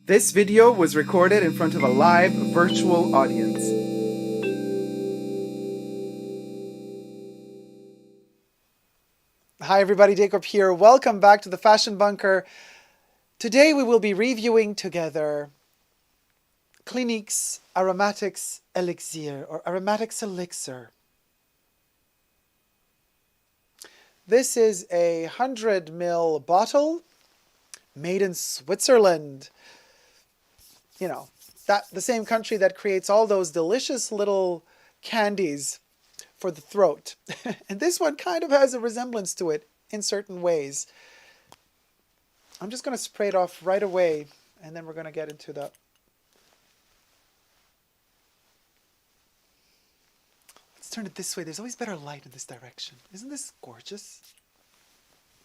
This video was recorded in front of a live virtual audience. Hi everybody, Dacob here. Welcome back to the Fashion Bunker. Today we will be reviewing together Clinique's Aromatics Elixir or Aromatics Elixir. This is a 100 ml bottle made in Switzerland. You know, the same country that creates all those delicious little candies for the throat. And this one kind of has a resemblance to it in certain ways. I'm just going to spray it off right away, and then we're going to get into the... Let's turn it this way. There's always better light in this direction. Isn't this gorgeous?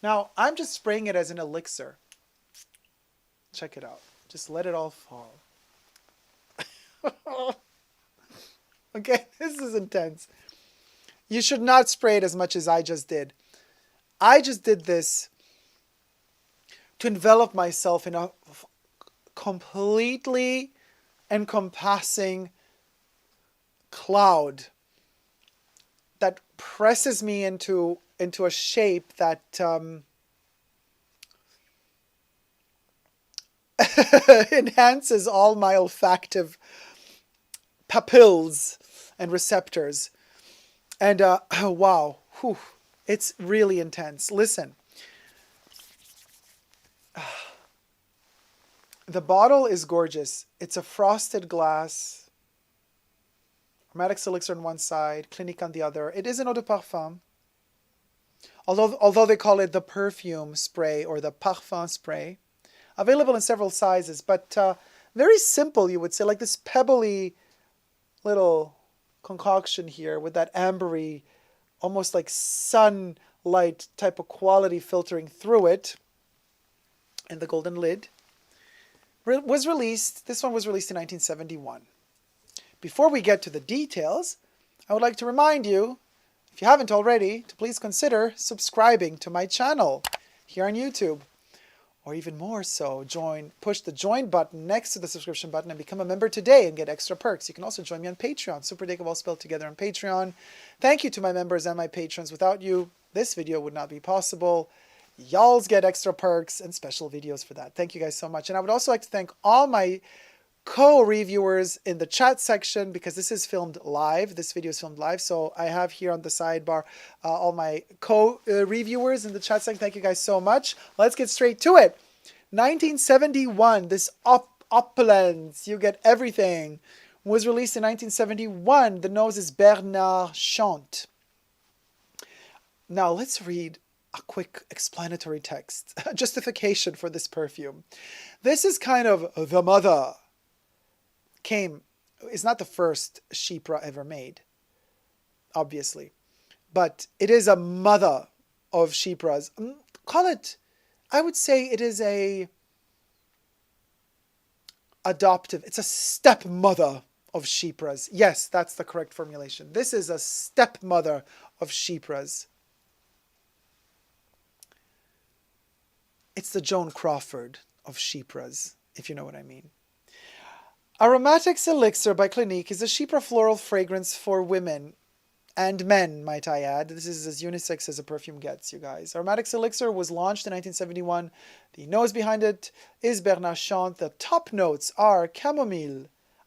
Now, I'm just spraying it as an elixir. Check it out. Just let it all fall. Okay, this is intense. You should not spray it as much as I just did. I just did this to envelop myself in a completely encompassing cloud that presses me into a shape that enhances all my olfactive papilles and receptors. And wow, whew, it's really intense. Listen, the bottle is gorgeous. It's a frosted glass. Aromatics Elixir on one side, Clinique on the other. It is an eau de parfum. Although they call it the perfume spray or the parfum spray. Available in several sizes, but very simple, you would say, like this pebbly little concoction here with that ambery, almost like sunlight type of quality filtering through it. And the golden lid was released. This one was released in 1971. Before we get to the details, I would like to remind you, if you haven't already, to please consider subscribing to my channel here on YouTube. Or even more so, push the join button next to the subscription button and become a member today and get extra perks. You can also join me on Patreon, superdacob all spelled together on Patreon. Thank you to my members and my patrons. Without you, this video would not be possible. Y'all's get extra perks and special videos for that. Thank you guys so much. And I would also like to thank all my co-reviewers in the chat section, because this is filmed live. This video is filmed live. So I have here on the sidebar all my co-reviewers in the chat section. Thank you guys so much. Let's get straight to it. 1971, this opulence, you get everything, was released in 1971. The nose is Bernard Chant. Now let's read a quick explanatory text, justification for this perfume. This is kind of the mother. Is not the first Chypre ever made, obviously, but it is a mother of Chypres. Call it, I would say it is a adoptive, it's a stepmother of Chypres. Yes, that's the correct formulation. This is a stepmother of Chypres. It's the Joan Crawford of Chypres, if you know what I mean. Aromatics Elixir by Clinique is a Chypre floral fragrance for women and men, might I add. This is as unisex as a perfume gets, you guys. Aromatics Elixir was launched in 1971. The nose behind it is Bernard Chant. The top notes are chamomile,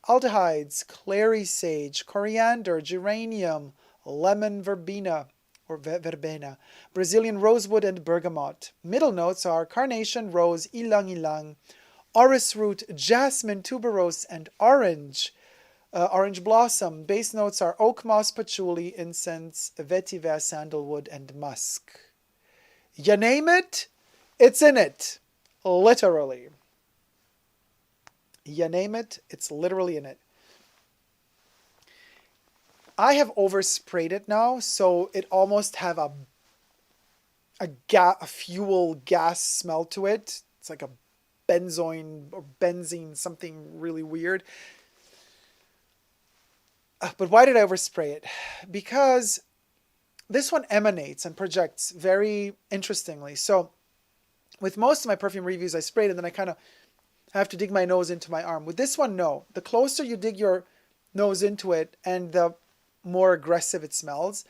aldehydes, clary sage, coriander, geranium, lemon verbena, Brazilian rosewood, and bergamot. Middle notes are carnation, rose, ylang ylang, orris root, jasmine, tuberose, and orange. Orange blossom. Base notes are oak moss, patchouli, incense, vetiver, sandalwood, and musk. You name it, it's in it. Literally. You name it, it's literally in it. I have oversprayed it now, so it almost have a fuel gas smell to it. It's like a benzoin or benzene, something really weird. But why did I overspray it? Because this one emanates and projects very interestingly. So with most of my perfume reviews, I sprayed and then I kind of I have to dig my nose into my arm. With this one, no. The closer you dig your nose into it and the more aggressive it smells.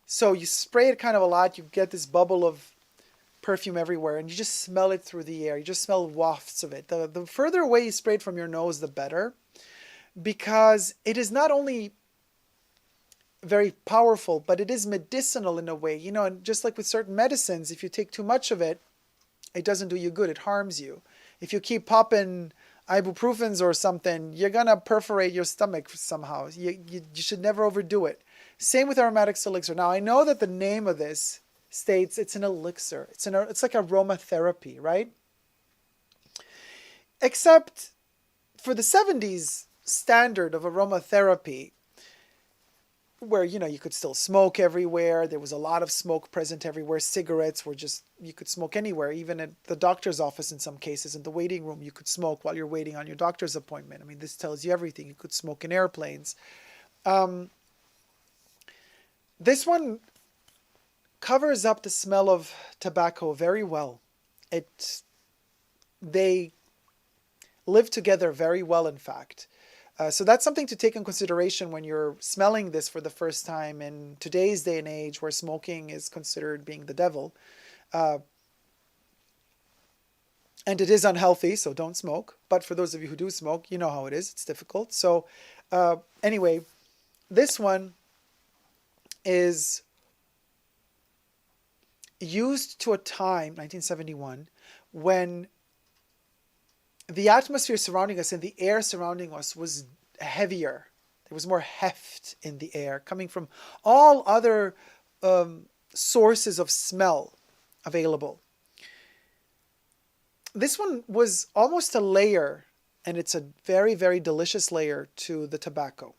So you spray it kind of a lot, you get this bubble of perfume everywhere, and you just smell it through the air. You just smell wafts of it. The further away you spray it from your nose, the better, because it is not only very powerful, but it is medicinal in a way. You know, and just like with certain medicines, if you take too much of it, it doesn't do you good, it harms you. If you keep popping ibuprofens or something, you're gonna perforate your stomach somehow. You should never overdo it. Same with aromatics elixir. Now I know that the name of this states it's an elixir. It's like aromatherapy, right? Except for the 70s standard of aromatherapy, where, you know, you could still smoke everywhere. There was a lot of smoke present everywhere. Cigarettes were just, you could smoke anywhere, even at the doctor's office in some cases. In the waiting room, you could smoke while you're waiting on your doctor's appointment. I mean, this tells you everything. You could smoke in airplanes. This one covers up the smell of tobacco very well. They live together very well, in fact. So that's something to take in consideration when you're smelling this for the first time in today's day and age, where smoking is considered being the devil. And it is unhealthy, so don't smoke. But for those of you who do smoke, you know how it is. It's difficult. So anyway, this one is used to a time, 1971, when the atmosphere surrounding us and the air surrounding us was heavier. There was more heft in the air coming from all other sources of smell available. This one was almost a layer, and it's a very, very delicious layer to the tobacco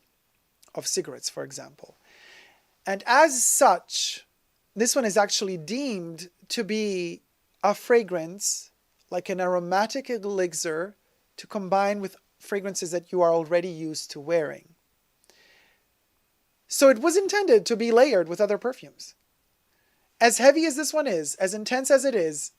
of cigarettes, for example. And as such, this one is actually deemed to be a fragrance, like an aromatic elixir, to combine with fragrances that you are already used to wearing. So it was intended to be layered with other perfumes. As heavy as this one is, as intense as it is,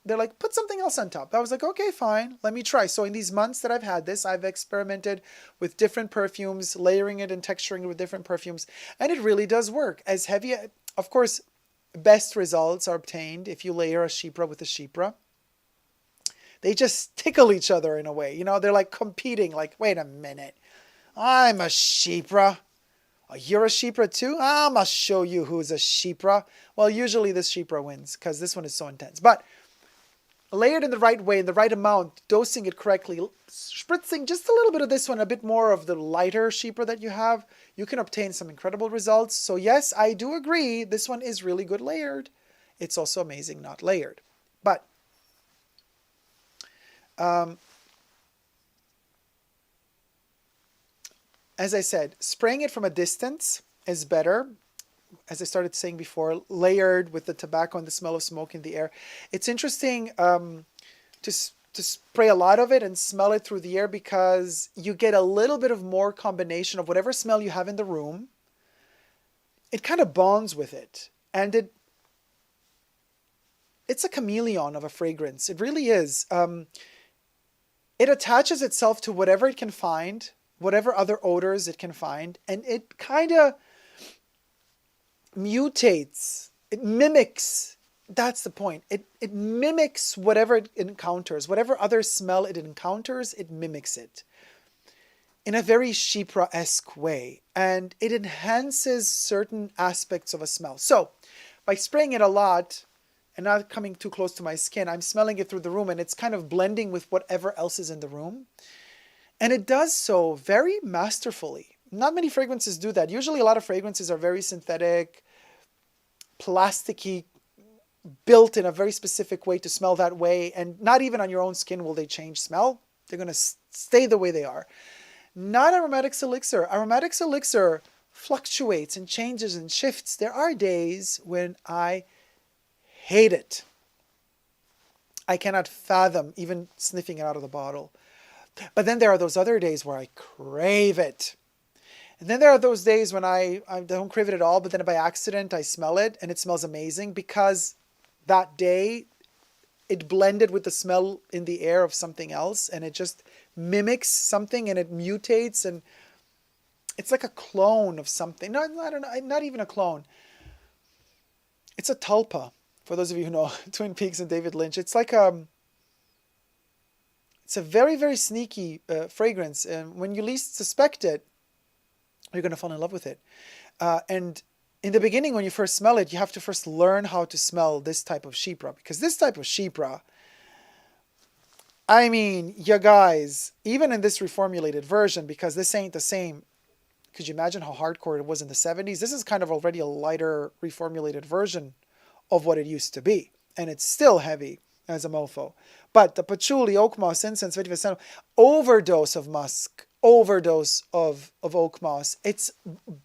they're like, put something else on top. I was like, okay, fine, let me try. So in these months that I've had this, I've experimented with different perfumes, layering it and texturing it with different perfumes, and it really does work. As heavy, of course, best results are obtained if you layer a chypre with a chypre. They just tickle each other in a way. You know, they're like competing, like, wait a minute, I'm a chypre. Oh, you're a chypre too? I'm going to show you who's a chypre. Well, usually this chypre wins because this one is so intense. But layered in the right way, in the right amount, dosing it correctly, spritzing just a little bit of this one, a bit more of the lighter chypre that you have, you can obtain some incredible results. So yes, I do agree, this one is really good layered. It's also amazing not layered. But as I said, spraying it from a distance is better. As I started saying before, layered with the tobacco and the smell of smoke in the air. It's interesting to spray a lot of it and smell it through the air, because you get a little bit of more combination of whatever smell you have in the room. It kind of bonds with it. And it's a chameleon of a fragrance. It really is. It attaches itself to whatever it can find, whatever other odors it can find, and it kind of mutates, it mimics, that's the point. It mimics whatever it encounters, whatever other smell it encounters, it mimics it in a very chypre-esque way, and it enhances certain aspects of a smell. So by spraying it a lot and not coming too close to my skin, I'm smelling it through the room, and it's kind of blending with whatever else is in the room. And it does so very masterfully. Not many fragrances do that. Usually a lot of fragrances are very synthetic, plasticky, built in a very specific way to smell that way, and not even on your own skin will they change smell. They're going to stay the way they are. Not aromatics elixir. Aromatics elixir fluctuates and changes and shifts. There are days when I hate it. I cannot fathom even sniffing it out of the bottle. But then there are those other days where I crave it. And then there are those days when I don't crave it at all, but then by accident I smell it and it smells amazing, because that day it blended with the smell in the air of something else, and it just mimics something, and it mutates, and it's like a clone of something. No, I don't know, not even a clone. It's a tulpa, for those of you who know Twin Peaks and David Lynch. It's like it's a very, very sneaky fragrance, and when you least suspect it, you're going to fall in love with it. And in the beginning, when you first smell it, you have to first learn how to smell this type of Chypre, because this type of Chypre, I mean, you guys, even in this reformulated version, because this ain't the same. Could you imagine how hardcore it was in the 70s? This is kind of already a lighter reformulated version of what it used to be. And it's still heavy as a mofo. But the patchouli, oak moss, incense, vetiver, sandal, overdose of musk, overdose of oak moss. It's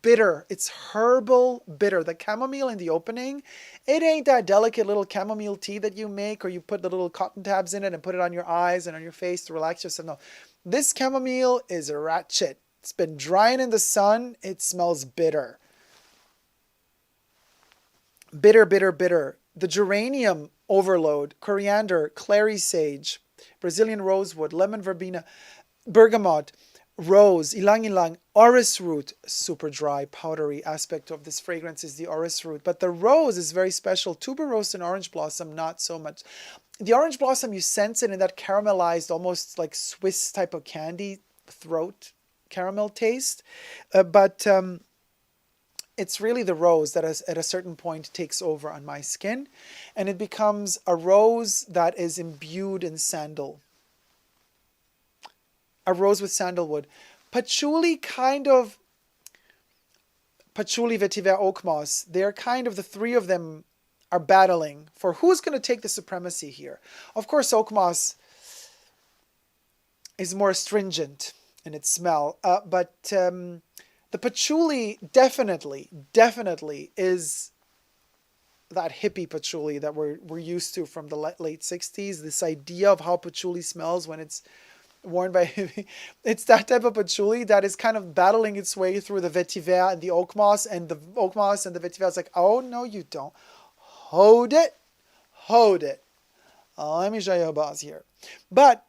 bitter. It's herbal bitter. The chamomile in the opening, it ain't that delicate little chamomile tea that you make, or you put the little cotton tabs in it and put it on your eyes and on your face to relax yourself. No, this chamomile is ratchet. It's been drying in the sun. It smells bitter. Bitter, bitter, bitter. The geranium overload, coriander, clary sage, Brazilian rosewood, lemon verbena, bergamot, rose, ylang ylang, orris root. Super dry, powdery aspect of this fragrance is the orris root. But the rose is very special. Tuberose and orange blossom, not so much. The orange blossom, you sense it in that caramelized, almost like Swiss type of candy throat caramel taste, but it's really the rose that at a certain point takes over on my skin, and it becomes a rose that is imbued in sandal, a rose with sandalwood. Patchouli, patchouli, vetiver, oak moss, they're kind of, the three of them are battling for who's going to take the supremacy here. Of course, oak moss is more astringent in its smell, but the patchouli definitely is that hippie patchouli that we're used to from the late 60s. This idea of how patchouli smells when it's worn by hippie. It's that type of patchouli that is kind of battling its way through the vetiver and the oak moss, and the oak moss and the vetiver is like, oh no you don't. Hold it. Let me show you a buzz here. But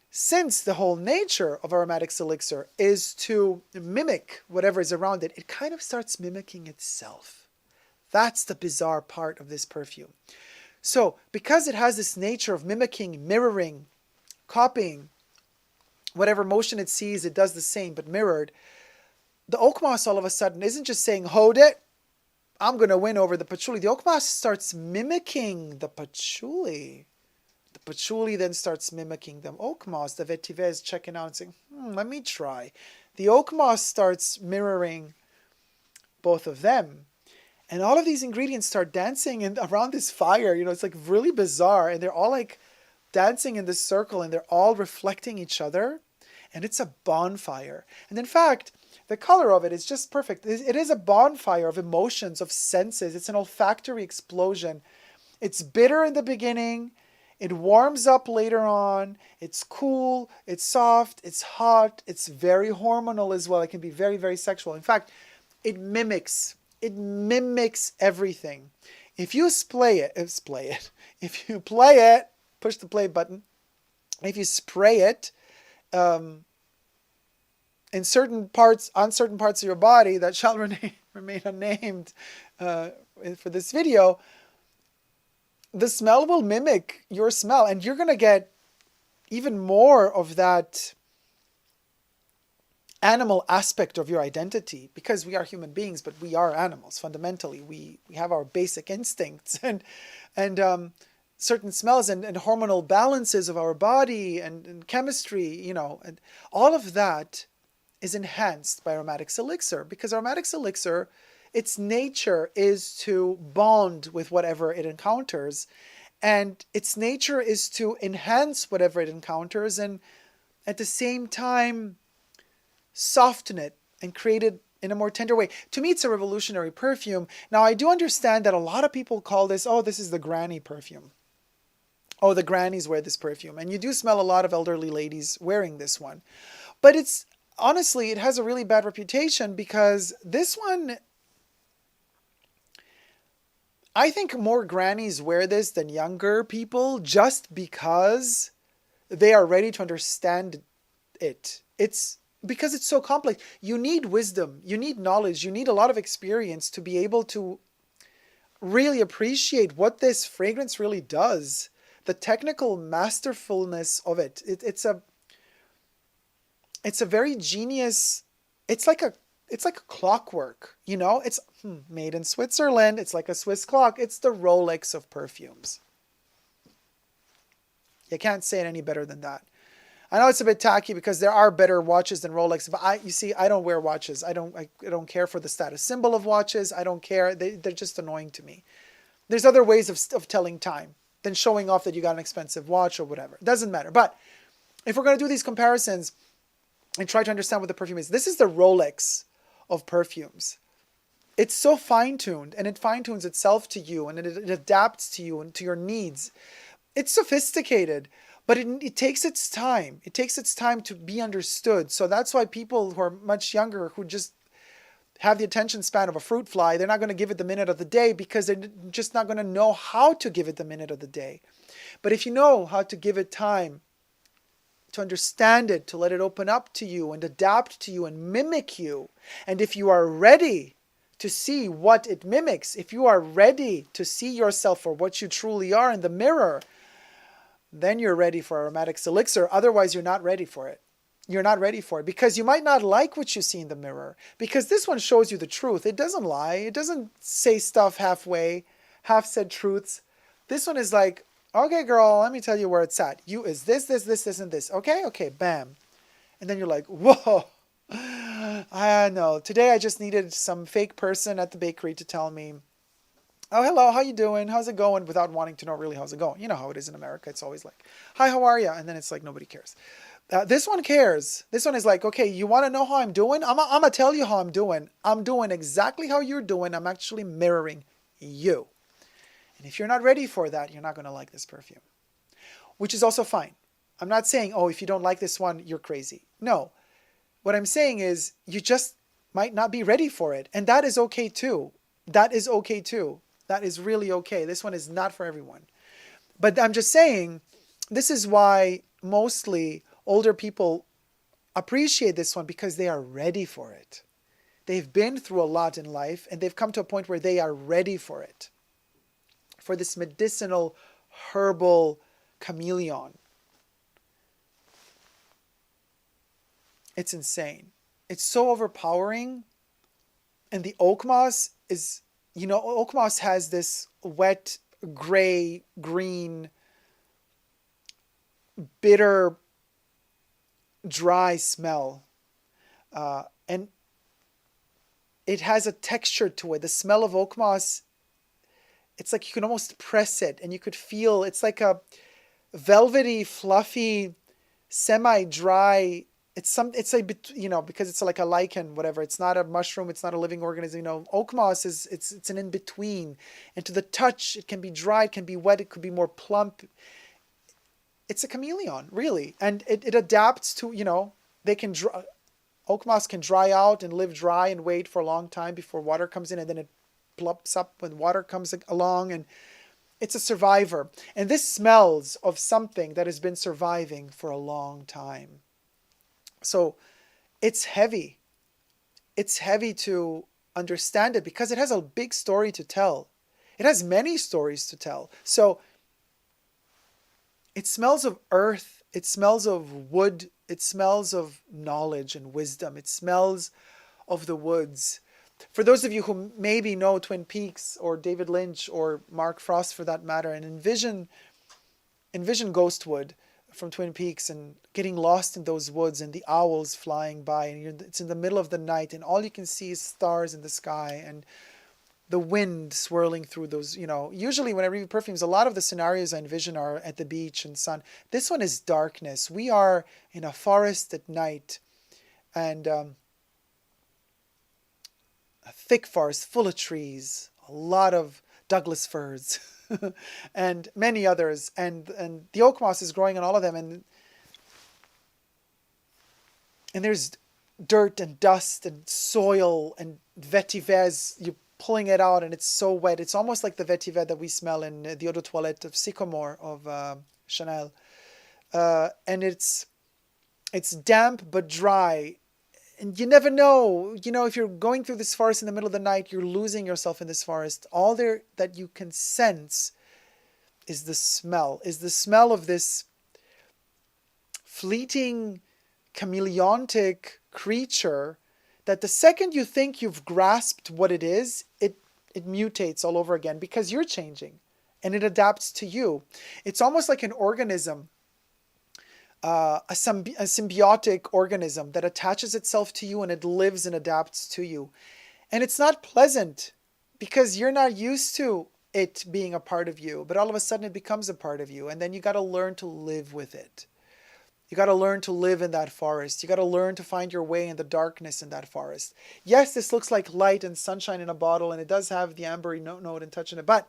since the whole nature of Aromatics Elixir is to mimic whatever is around it, it kind of starts mimicking itself. That's the bizarre part of this perfume. So, because it has this nature of mimicking, mirroring, copying, whatever motion it sees, it does the same, but mirrored, the oak moss all of a sudden isn't just saying, hold it, I'm going to win over the patchouli. The oak moss starts mimicking the patchouli. The patchouli then starts mimicking the oak moss. The vetiver is checking out and saying, let me try. The oak moss starts mirroring both of them. And all of these ingredients start dancing around this fire. You know, it's like really bizarre. And they're all like dancing in this circle, and they're all reflecting each other. And it's a bonfire. And in fact, the color of it is just perfect. It is a bonfire of emotions, of senses. It's an olfactory explosion. It's bitter in the beginning. It warms up later on. It's cool. It's soft. It's hot. It's very hormonal as well. It can be very, very sexual. In fact, it mimics everything. If you if you play it, push the play button. If you spray it, in certain parts, on certain parts of your body that shall remain unnamed for this video, the smell will mimic your smell, and you're going to get even more of that animal aspect of your identity, because we are human beings, but we are animals fundamentally. We have our basic instincts and certain smells and hormonal balances of our body and chemistry, you know, and all of that is enhanced by Aromatics Elixir, because Aromatics Elixir, its nature is to bond with whatever it encounters, and its nature is to enhance whatever it encounters, and at the same time soften it and create it in a more tender way. To me, it's a revolutionary perfume. Now, I do understand that a lot of people call this, oh, this is the granny perfume. Oh, the grannies wear this perfume. And you do smell a lot of elderly ladies wearing this one. But it's, honestly, it has a really bad reputation, because this one, I think more grannies wear this than younger people just because they are ready to understand it. It's because it's so complex. You need wisdom, you need knowledge, you need a lot of experience to be able to really appreciate what this fragrance really does. The technical masterfulness of it. It's a very genius. It's like a clockwork, you know? It's made in Switzerland. It's like a Swiss clock. It's the Rolex of perfumes. You can't say it any better than that. I know it's a bit tacky because there are better watches than Rolex, but you see, I don't wear watches. I don't care for the status symbol of watches. I don't care. They're just annoying to me. There's other ways of telling time than showing off that you got an expensive watch or whatever. It doesn't matter. But if we're going to do these comparisons and try to understand what the perfume is, this is the Rolex of perfumes. It's so fine-tuned, and it fine-tunes itself to you, and it adapts to you and to your needs. It's sophisticated, but it takes its time. It takes its time to be understood. So that's why people who are much younger, who just have the attention span of a fruit fly, they're not going to give it the minute of the day because they're just not going to know how to give it the minute of the day. But if you know how to give it time, to understand it, to let it open up to you and adapt to you and mimic you, and if you are ready to see what it mimics, if you are ready to see yourself for what you truly are in the mirror, then you're ready for Aromatics Elixir. Otherwise, you're not ready for it. You're not ready for it because you might not like what you see in the mirror, because this one shows you the truth. It doesn't lie. It doesn't say stuff halfway, half-said truths. This one is like, okay, girl, let me tell you where it's at. You is this, and this. Okay, bam. And then you're like, whoa. I know. Today I just needed some fake person at the bakery to tell me, oh, hello, how you doing? How's it going? Without wanting to know really how's it going. You know how it is in America. It's always like, hi, how are you? And then it's like, nobody cares. This one cares. This one is like, okay, you want to know how I'm doing? I'm going to tell you how I'm doing. I'm doing exactly how you're doing. I'm actually mirroring you. And if you're not ready for that, you're not going to like this perfume, which is also fine. I'm not saying, oh, if you don't like this one, you're crazy. No. What I'm saying is you just might not be ready for it. And that is okay too. That is okay too. That is really okay. This one is not for everyone. But I'm just saying, this is why mostly older people appreciate this one, because they are ready for it. They've been through a lot in life and they've come to a point where they are ready for it. For this medicinal, herbal chameleon. It's insane. It's so overpowering. And the oak moss is, you know, oak moss has this wet, gray, green, bitter, dry smell. And it has a texture to it. The smell of oak moss, it's like you can almost press it and you could feel, it's like a velvety, fluffy, semi-dry. It's a bit, you know, because it's like a lichen, whatever. It's not a mushroom. It's not a living organism. You know, oak moss it's an in-between. And to the touch, it can be dry, it can be wet, it could be more plump. It's a chameleon, really. And it adapts to, you know, oak moss can dry out and live dry and wait for a long time before water comes in, and then it plumps up when water comes along, and it's a survivor. And this smells of something that has been surviving for a long time. So it's heavy. It's heavy to understand it because it has a big story to tell. It has many stories to tell. So it smells of earth. It smells of wood. It smells of knowledge and wisdom. It smells of the woods. For those of you who maybe know Twin Peaks or David Lynch or Mark Frost for that matter, and envision Ghostwood from Twin Peaks and getting lost in those woods and the owls flying by, and it's in the middle of the night and all you can see is stars in the sky and the wind swirling through those, you know. Usually when I review perfumes, a lot of the scenarios I envision are at the beach and sun. This one is darkness. We are in a forest at night, and a thick forest full of trees, a lot of Douglas firs and many others, and the oak moss is growing on all of them, and there's dirt and dust and soil and vetiver. pulling it out and it's so wet. It's almost like the vetiver that we smell in the eau de toilette of Sycamore of Chanel. And it's damp but dry. And you never know, if you're going through this forest in the middle of the night, you're losing yourself in this forest. All there that you can sense is the smell of this fleeting, chameleontic creature that the second you think you've grasped what it is, it mutates all over again because you're changing and it adapts to you. It's almost like an organism, a symbiotic organism that attaches itself to you and it lives and adapts to you. And it's not pleasant because you're not used to it being a part of you, but all of a sudden it becomes a part of you. And then you got to learn to live with it. You got to learn to live in that forest. You got to learn to find your way in the darkness in that forest. Yes, this looks like light and sunshine in a bottle, and it does have the ambery note and touch in it, but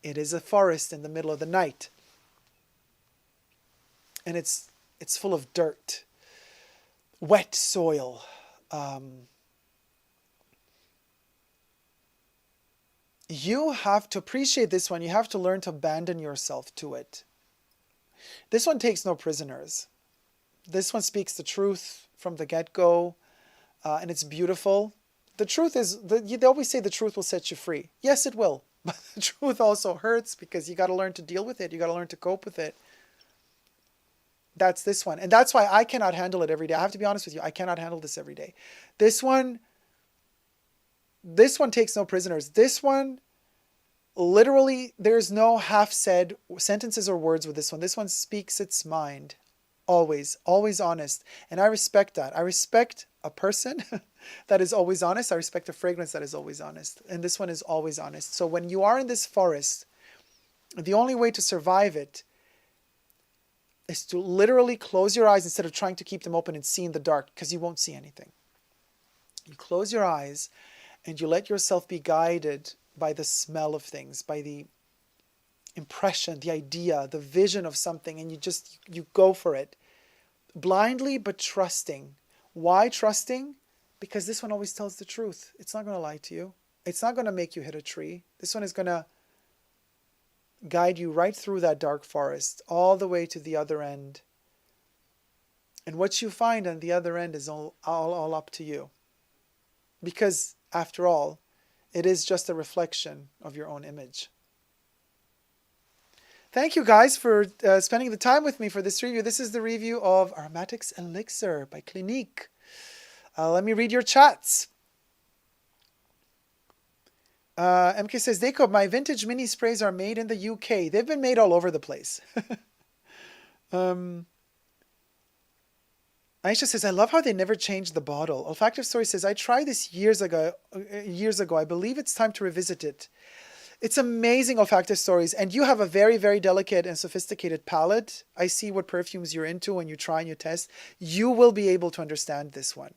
it is a forest in the middle of the night. And it's full of dirt, wet soil. You have to appreciate this one. You have to learn to abandon yourself to it. This one takes no prisoners. This one speaks the truth from the get-go, and it's beautiful. The truth is, they always say the truth will set you free. Yes, it will. But the truth also hurts because you got to learn to deal with it. You got to learn to cope with it. That's this one. And that's why I cannot handle it every day. I have to be honest with you. I cannot handle this every day. This one takes no prisoners. This one, literally, there's no half-said sentences or words with this one. This one speaks its mind. Always honest. And I respect that. I respect a person that is always honest. I respect a fragrance that is always honest. And this one is always honest. So when you are in this forest, the only way to survive it is to literally close your eyes instead of trying to keep them open and see in the dark, because you won't see anything. You close your eyes and you let yourself be guided by the smell of things, by the impression, the idea, the vision of something, and you go for it. Blindly but trusting. Why trusting? Because this one always tells the truth. It's not going to lie to you. It's not going to make you hit a tree. This one is going to guide you right through that dark forest, all the way to the other end. And what you find on the other end is all up to you. Because, after all, it is just a reflection of your own image. Thank you guys for spending the time with me for this review. This is the review of Aromatics Elixir by Clinique. Let me read your chats. MK says, Dacob, my vintage mini sprays are made in the UK. They've been made all over the place. Aisha says, I love how they never changed the bottle. Olfactive Story says, I tried this years ago. I believe it's time to revisit it. It's amazing, Olfactive Stories. And you have a very, very delicate and sophisticated palate. I see what perfumes you're into when you try and you test. You will be able to understand this one.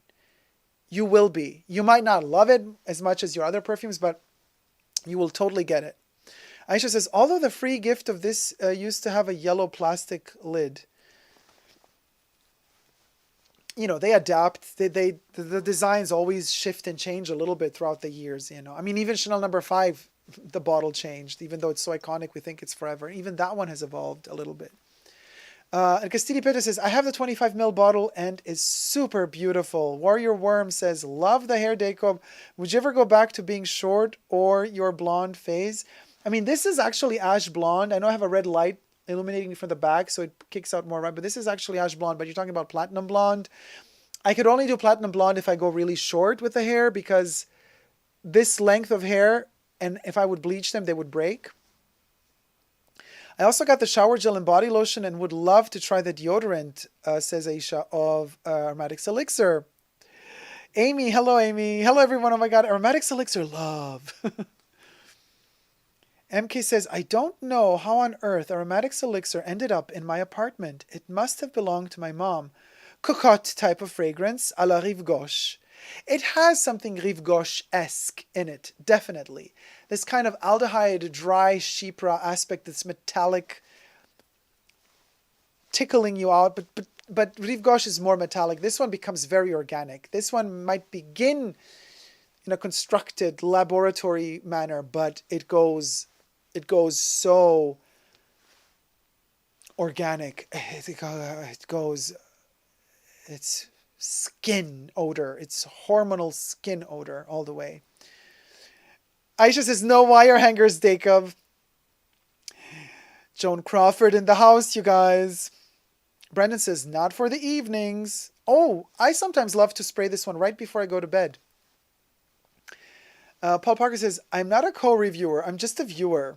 You will be. You might not love it as much as your other perfumes, but you will totally get it. Aisha says, although the free gift of this used to have a yellow plastic lid. You know, they adapt. The designs always shift and change a little bit throughout the years, you know. I mean, even Chanel No. 5, the bottle changed. Even though it's so iconic, we think it's forever. Even that one has evolved a little bit. And Castili Peter says, I have the 25 ml bottle and is super beautiful. Warrior Worm says, love the hair, Dacob. Would you ever go back to being short or your blonde phase? I mean, this is actually ash blonde. I know I have a red light illuminating from the back, so it kicks out more red, but this is actually ash blonde, but you're talking about platinum blonde. I could only do platinum blonde if I go really short with the hair, because this length of hair, and if I would bleach them, they would break. I also got the shower gel and body lotion and would love to try the deodorant, says Aisha, of Aromatics Elixir. Amy, hello Amy. Hello everyone. Oh my God, Aromatics Elixir, love. MK says, I don't know how on earth Aromatics Elixir ended up in my apartment. It must have belonged to my mom. Cocotte type of fragrance, a la Rive Gauche. It has something Rive Gauche-esque in it, definitely. This kind of aldehyde, dry chypre aspect that's metallic, tickling you out, but Rive Gauche is more metallic. This one becomes very organic. This one might begin in a constructed laboratory manner, but it goes so organic. It's skin odor. It's hormonal skin odor all the way. Aisha says, no wire hangers, Dacob. Joan Crawford in the house, you guys. Brendan says, not for the evenings. Oh, I sometimes love to spray this one right before I go to bed. Paul Parker says, I'm not a co-reviewer. I'm just a viewer.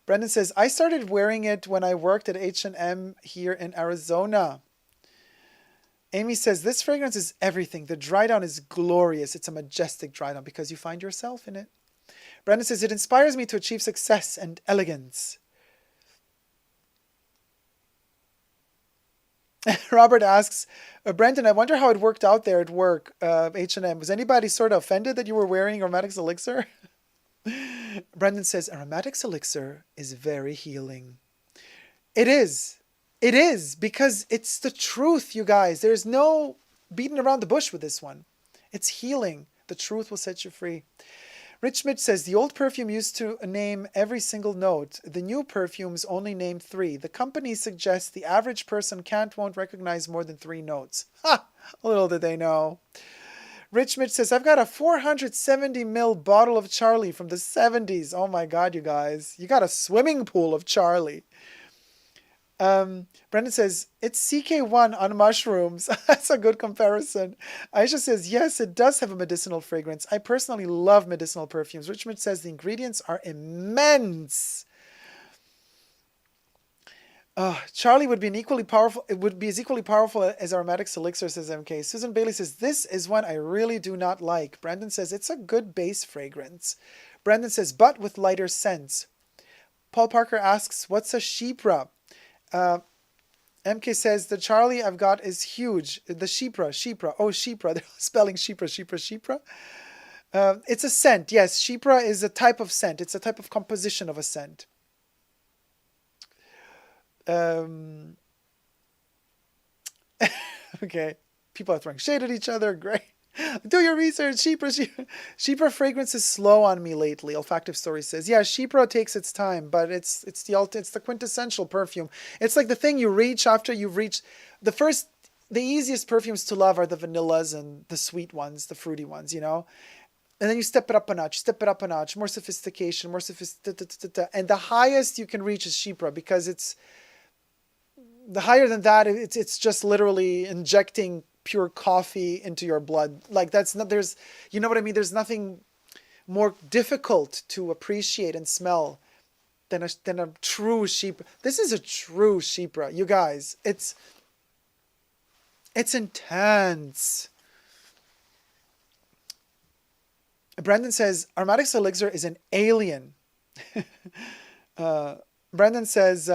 Brendan says, I started wearing it when I worked at H&M here in Arizona. Amy says, this fragrance is everything. The dry down is glorious. It's a majestic dry down because you find yourself in it. Brendan says, it inspires me to achieve success and elegance. Robert asks, Brendan, I wonder how it worked out there at work, H&M. Was anybody sort of offended that you were wearing Aromatics Elixir? Brendan says, Aromatics Elixir is very healing. It is. It is, because it's the truth, you guys. There's no beating around the bush with this one. It's healing. The truth will set you free. Rich Mitch says, the old perfume used to name every single note. The new perfumes only name 3. The company suggests the average person won't recognize more than 3 notes. Ha! Little did they know. Rich Mitch says, I've got a 470 ml bottle of Charlie from the 70s. Oh my God, you guys. You got a swimming pool of Charlie. Brendan says, it's CK1 on mushrooms. That's a good comparison. Aisha says, yes, it does have a medicinal fragrance. I personally love medicinal perfumes. Richmond says the ingredients are immense. Charlie would be as equally powerful as Aromatics Elixir, says MK. Susan Bailey says, this is one I really do not like. Brandon says, it's a good base fragrance. Brandon says, but with lighter scents. Paul Parker asks, what's a Chypre? MK says, the Charlie I've got is huge. The Chypre. Oh, Chypre. They're spelling Chypre. It's a scent. Yes, Chypre is a type of scent. It's a type of composition of a scent. Okay. People are throwing shade at each other. Great. Do your research. Chypre fragrance is slow on me lately. Olfactive Story says, yeah, Chypre takes its time, but it's the quintessential perfume. It's like the thing you reach after you've reached the easiest perfumes to love are the vanillas and the sweet ones, the fruity ones, you know? And then you step it up a notch, more sophistication, and the highest you can reach is Chypre, because it's the higher than that, it's just literally injecting pure coffee into your blood. Like you know what I mean? There's nothing more difficult to appreciate and smell than a true Chypre. This is a true Chypre, you guys. It's intense. Brandon says, Aromatics Elixir is an alien. Brandon says,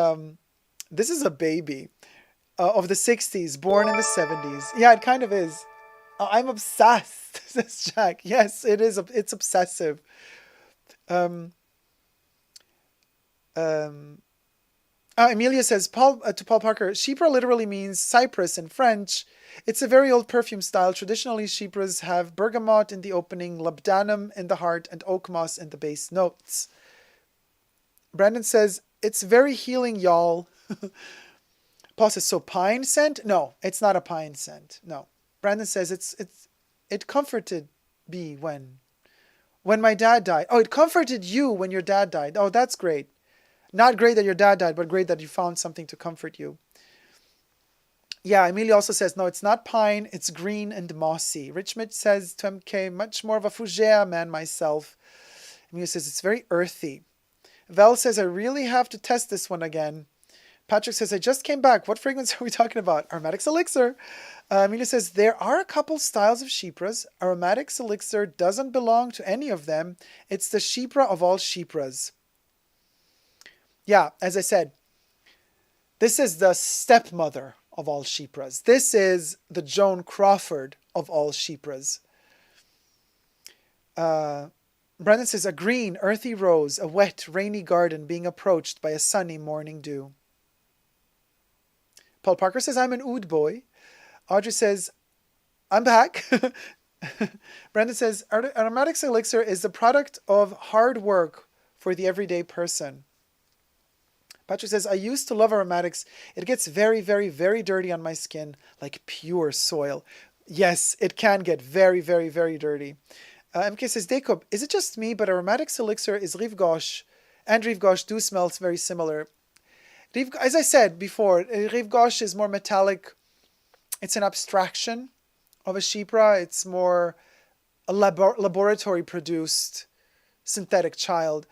this is a baby of the 60s, born in the 70s. Yeah, it kind of is. I'm obsessed, says Jack. Yes, it is. It's obsessive. Amelia says, to Paul Parker, Chypre literally means cypress in French. It's a very old perfume style. Traditionally, Chypres have bergamot in the opening, labdanum in the heart, and oak moss in the base notes. Brandon says, it's very healing, y'all. Paul says, so pine scent? No, it's not a pine scent. No. Brandon says, it comforted me when my dad died. Oh, it comforted you when your dad died. Oh, that's great. Not great that your dad died, but great that you found something to comfort you. Yeah, Amelia also says, no, it's not pine, it's green and mossy. Richmond says to MK, much more of a fougere man myself. Amelia says, it's very earthy. Val says, I really have to test this one again. Patrick says, I just came back. What fragrance are we talking about? Aromatics Elixir. Amelia says, there are a couple styles of Chypres. Aromatics Elixir doesn't belong to any of them. It's the Chypre of all Chypres. Yeah, as I said, this is the stepmother of all Chypres. This is the Joan Crawford of all Chypres. Brendan says, a green, earthy rose, a wet, rainy garden being approached by a sunny morning dew. Paul Parker says, I'm an oud boy. Audrey says, I'm back. Brandon says, Aromatics Elixir is the product of hard work for the everyday person. Patrick says, I used to love aromatics. It gets very, very, very dirty on my skin, like pure soil. Yes, it can get very, very, very dirty. MK says, Dacob, is it just me, but aromatics elixir is Rive Gauche and Rive Gauche do smell very similar. As I said before, Rive Gauche is more metallic. It's an abstraction of a chypre. It's more a laboratory-produced synthetic child.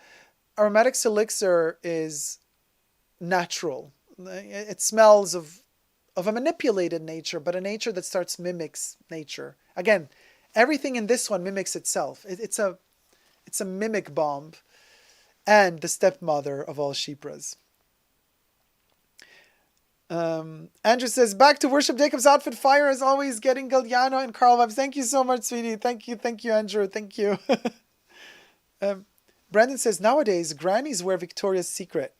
Aromatics elixir is natural. It smells of a manipulated nature, but a nature that starts mimics nature. Again, everything in this one mimics itself. It's a mimic bomb and the stepmother of all chypres. Andrew says, back to worship. Dacob's outfit fire as always, getting Galliano and Carl vibes. Thank you so much, sweetie. Thank you, Andrew. Thank you. Brandon says, nowadays, grannies wear Victoria's Secret.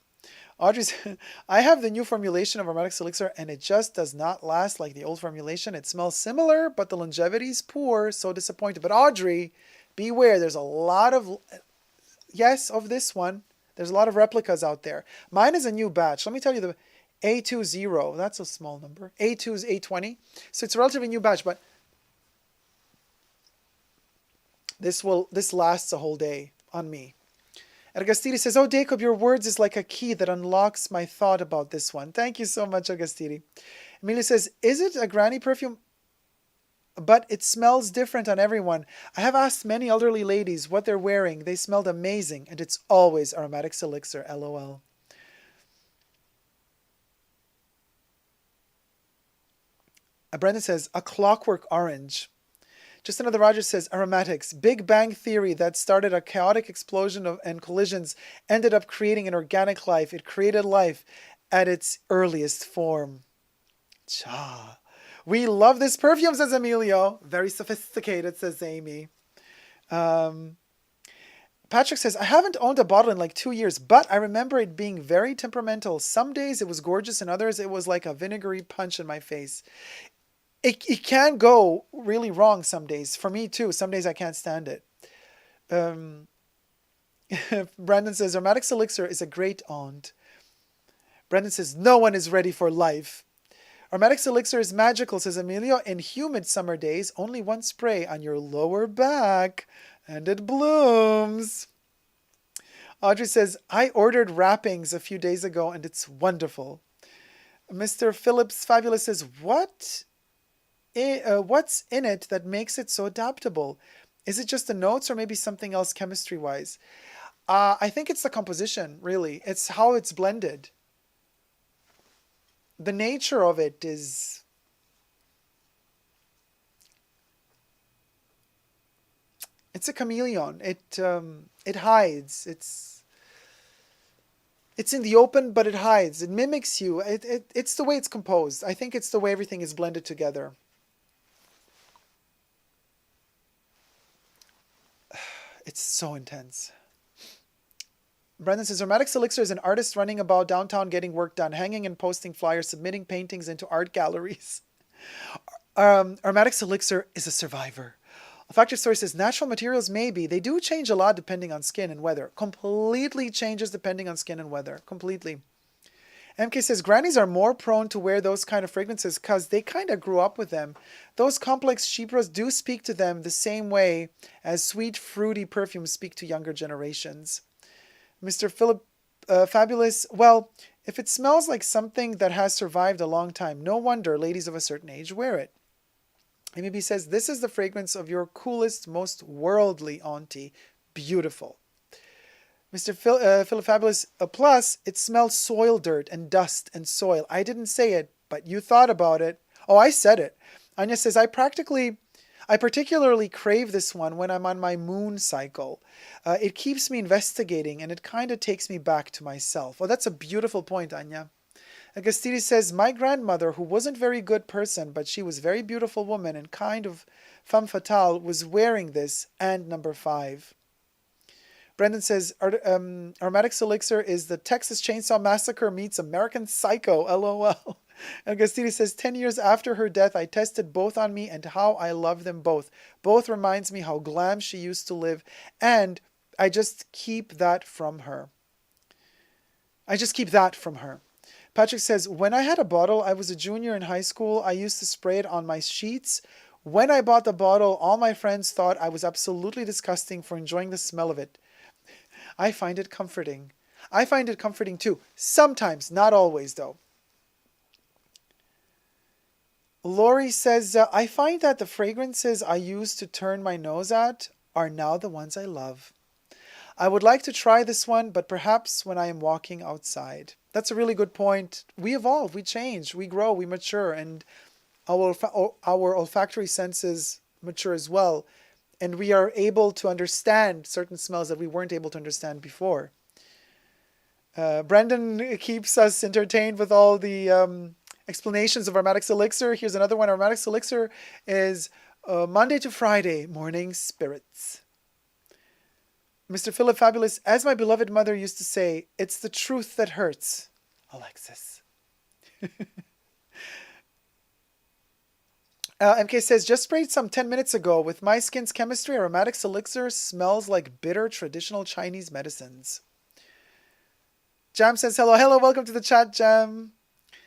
Audrey says, I have the new formulation of Aromatics Elixir and it just does not last like the old formulation. It smells similar, but the longevity is poor. So disappointed. But Audrey, beware. There's a lot of, yes, of this one. There's a lot of replicas out there. Mine is a new batch. Let me tell you the A20. That's a small number. A2 is A20. So it's a relatively new batch, but this lasts a whole day on me. And Agastiri says, oh, Dacob, your words is like a key that unlocks my thought about this one. Thank you so much, Agastiri. Emilia says, is it a granny perfume? But it smells different on everyone. I have asked many elderly ladies what they're wearing. They smelled amazing, and it's always Aromatics Elixir, LOL. Brendan says, a clockwork orange. Just another Roger says, aromatics, Big Bang Theory that started a chaotic explosion and collisions ended up creating an organic life. It created life at its earliest form. Cha. We love this perfume, says Emilio. Very sophisticated, says Amy. Patrick says, I haven't owned a bottle in like 2 years, but I remember it being very temperamental. Some days it was gorgeous and others it was like a vinegary punch in my face. It can go really wrong some days. For me too. Some days I can't stand it. Brandon says, Aromatics Elixir is a great aunt. Brandon says, no one is ready for life. Aromatics Elixir is magical, says Emilio. In humid summer days, only one spray on your lower back and it blooms. Audrey says, I ordered wrappings a few days ago and it's wonderful. Mr. Phillips Fabulous says, what's in it that makes it so adaptable? Is it just the notes or maybe something else chemistry-wise? I think it's the composition, really. It's how it's blended. The nature of it is... It's a chameleon. It hides. It's in the open, but it hides. It mimics you. It's the way it's composed. I think it's the way everything is blended together. It's so intense. Brendan says, Aromatics Elixir is an artist running about downtown getting work done, hanging and posting flyers, submitting paintings into art galleries. Aromatics Elixir is a survivor. A Factory Story says, natural materials maybe. They do change a lot depending on skin and weather. Completely changes depending on skin and weather. Completely. MK says, grannies are more prone to wear those kind of fragrances because they kind of grew up with them. Those complex chypres do speak to them the same way as sweet, fruity perfumes speak to younger generations. Mr. Philip Fabulous, well, if it smells like something that has survived a long time, no wonder ladies of a certain age wear it. Maybe says, this is the fragrance of your coolest, most worldly auntie. Beautiful. Mr. Philip Fabulous, plus, it smells soil dirt and dust and soil. I didn't say it, but you thought about it. Oh, I said it. Anya says, I particularly crave this one when I'm on my moon cycle. It keeps me investigating and it kind of takes me back to myself. Oh, that's a beautiful point, Anya. Agastiri says, my grandmother, who wasn't a very good person, but she was a very beautiful woman and kind of femme fatale, was wearing this and number 5. Brendan says, Aromatics Elixir is the Texas Chainsaw Massacre meets American Psycho, LOL. And Gastini says, 10 years after her death, I tested both on me and how I love them both. Both reminds me how glam she used to live, and I just keep that from her. I just keep that from her. Patrick says, when I had a bottle, I was a junior in high school. I used to spray it on my sheets. When I bought the bottle, all my friends thought I was absolutely disgusting for enjoying the smell of it. I find it comforting. I find it comforting too. Sometimes, not always though. Lori says, I find that the fragrances I used to turn my nose at are now the ones I love. I would like to try this one, but perhaps when I am walking outside. That's a really good point. We evolve, we change, we grow, we mature, and our olfactory senses mature as well. And we are able to understand certain smells that we weren't able to understand before. Brendan keeps us entertained with all the explanations of Aromatics Elixir. Here's another one. Aromatics Elixir is Monday to Friday, morning spirits. Mr. Philip Fabulous, as my beloved mother used to say, it's the truth that hurts, Alexis. MK says, just sprayed some 10 minutes ago. With my skin's chemistry, Aromatics Elixir smells like bitter traditional Chinese medicines. Jam says, hello, hello, welcome to the chat, Jam.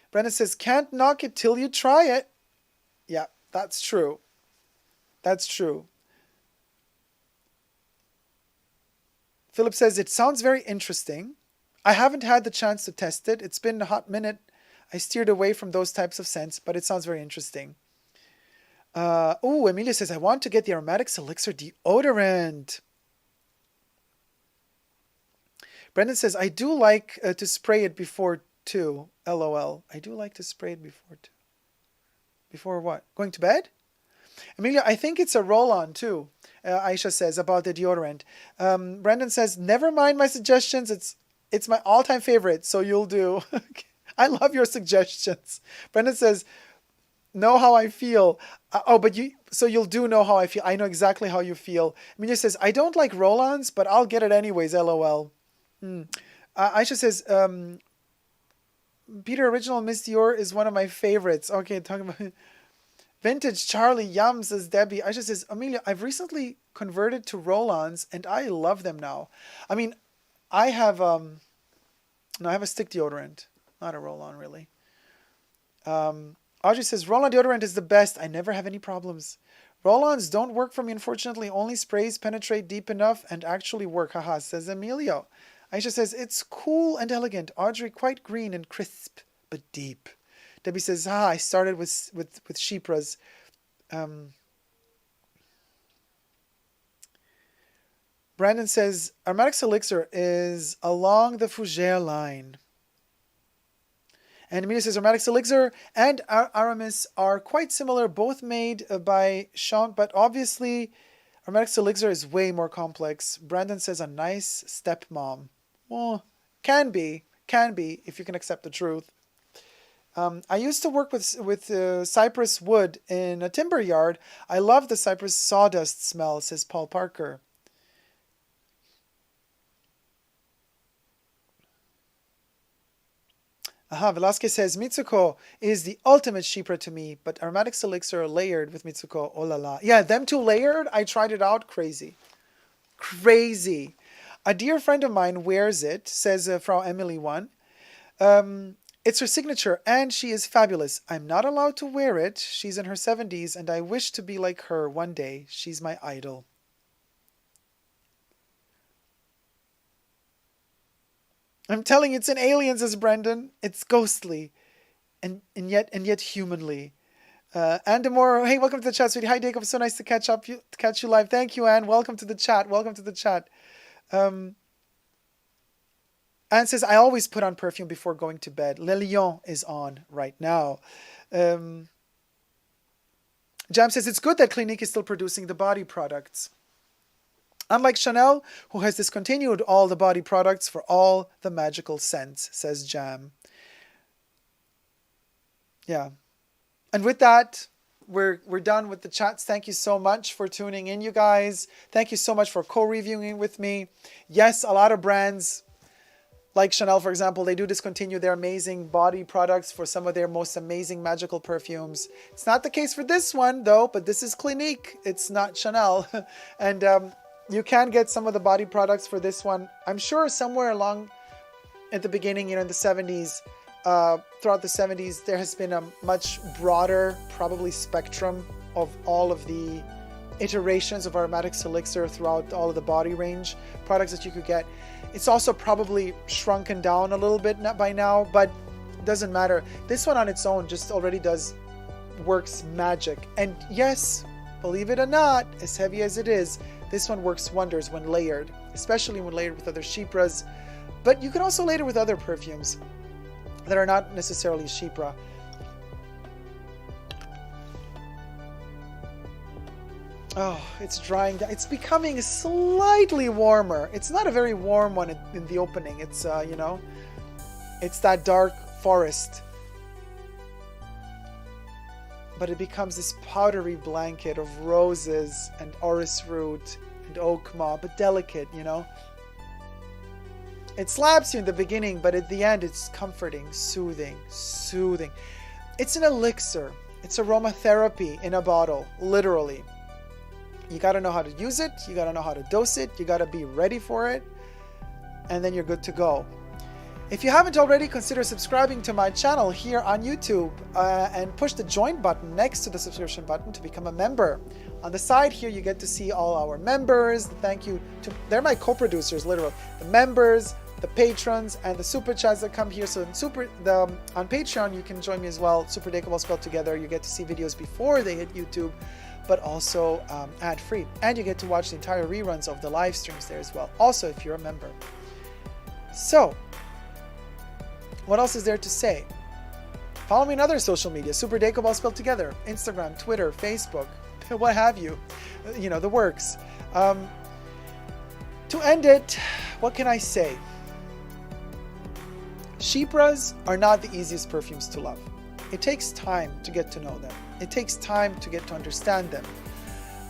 Brennan says, can't knock it till you try it. Yeah, that's true. That's true. Philip says, it sounds very interesting. I haven't had the chance to test it. It's been a hot minute. I steered away from those types of scents, but it sounds very interesting. Emilia says, I want to get the Aromatics Elixir deodorant. Brendan says, I do like to spray it before too. LOL. I do like to spray it before too. Before what? Going to bed? Amelia, I think it's a roll-on too. Aisha says about the deodorant. Brendan says, never mind my suggestions. It's my all-time favorite, so you'll do. I love your suggestions. Brendan says, know how I feel. So you'll do know how I feel. I know exactly how you feel. Amelia says, I don't like roll-ons, but I'll get it anyways, LOL. Aisha says, Peter Original Miss Dior is one of my favorites. Okay, talking about Vintage Charlie Yum, says Debbie. Aisha says, Amelia, I've recently converted to roll-ons and I love them now. I mean, I have a stick deodorant, not a roll-on really. Audrey says, roll-on deodorant is the best. I never have any problems. Roll-ons don't work for me, unfortunately. Only sprays penetrate deep enough and actually work. Haha, says Emilio. Aisha says, it's cool and elegant. Audrey, quite green and crisp, but deep. Debbie says, I started with Chypres. Brandon says, Aromatics Elixir is along the Fougère line. And Amelia says, Aromatics Elixir and Aramis are quite similar, both made by Sean, but obviously Aromatics Elixir is way more complex. Brandon says, a nice stepmom. Well, can be, if you can accept the truth. I used to work with cypress wood in a timber yard. I love the cypress sawdust smell, says Paul Parker. Velasquez says, Mitsuko is the ultimate Chypre to me, but Aromatics Elixir layered with Mitsuko, oh la la. Yeah, them two layered, I tried it out, crazy. Crazy. A dear friend of mine wears it, says Frau Emily 1. It's her signature, and she is fabulous. I'm not allowed to wear it. She's in her 70s, and I wish to be like her one day. She's my idol. I'm telling you, it's in Aliens, says Brendan. It's ghostly, and yet humanly. Anne Demore, hey, welcome to the chat, sweetie. Hi, Dacob. So nice to catch you live. Thank you, Anne. Welcome to the chat. Anne says, I always put on perfume before going to bed. Le Lion is on right now. Jam says, it's good that Clinique is still producing the body products. Unlike Chanel, who has discontinued all the body products for all the magical scents, says Jam. Yeah. And with that, we're done with the chats. Thank you so much for tuning in, you guys. Thank you so much for co-reviewing with me. Yes, a lot of brands Like Chanel, for example, they do discontinue their amazing body products for some of their most amazing magical perfumes. It's not the case for this one, though, but this is Clinique. It's not Chanel. And you can get some of the body products for this one. I'm sure somewhere along at the beginning, in the 70s, throughout the 70s, there has been a much broader, probably spectrum of all of the iterations of Aromatics Elixir throughout all of the body range products that you could get. It's also probably shrunken down a little bit by now, but it doesn't matter. This one on its own just already works magic. And yes, believe it or not, as heavy as it is, this one works wonders when layered, especially when layered with other Chypres. But you can also layer it with other perfumes that are not necessarily Chypre. Oh, it's drying down. It's becoming slightly warmer. It's not a very warm one in the opening. It's, it's that dark forest. But it becomes this powdery blanket of roses and orris root and oak moss, but delicate, It slaps you in the beginning, but at the end it's comforting, soothing. It's an elixir. It's aromatherapy in a bottle, literally. You got to know how to use it. You got to know how to dose it. You got to be ready for it. And then you're good to go. If you haven't already, consider subscribing to my channel here on YouTube and push the join button next to the subscription button to become a member. On the side here, you get to see all our members. Thank you to, they're my co-producers, literally. The members, the patrons, and the super chats that come here. So on Patreon, you can join me as well. Super Dacob all spelled together. You get to see videos before they hit YouTube, but also ad-free. And you get to watch the entire reruns of the live streams there as well, also if you're a member. So, what else is there to say? Follow me on other social media, Super Dacob all spelled together, Instagram, Twitter, Facebook, what have you, the works. To end it, what can I say? Chypres are not the easiest perfumes to love. It takes time to get to know them. It takes time to get to understand them.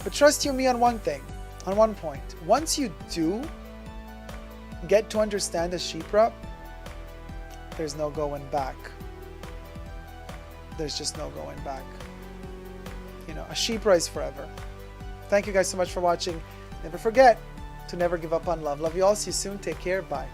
But trust you me on one point. Once you do get to understand a Chypre, there's no going back. There's just no going back. A Chypre is forever. Thank you guys so much for watching. Never forget to never give up on love. Love you all. See you soon. Take care. Bye.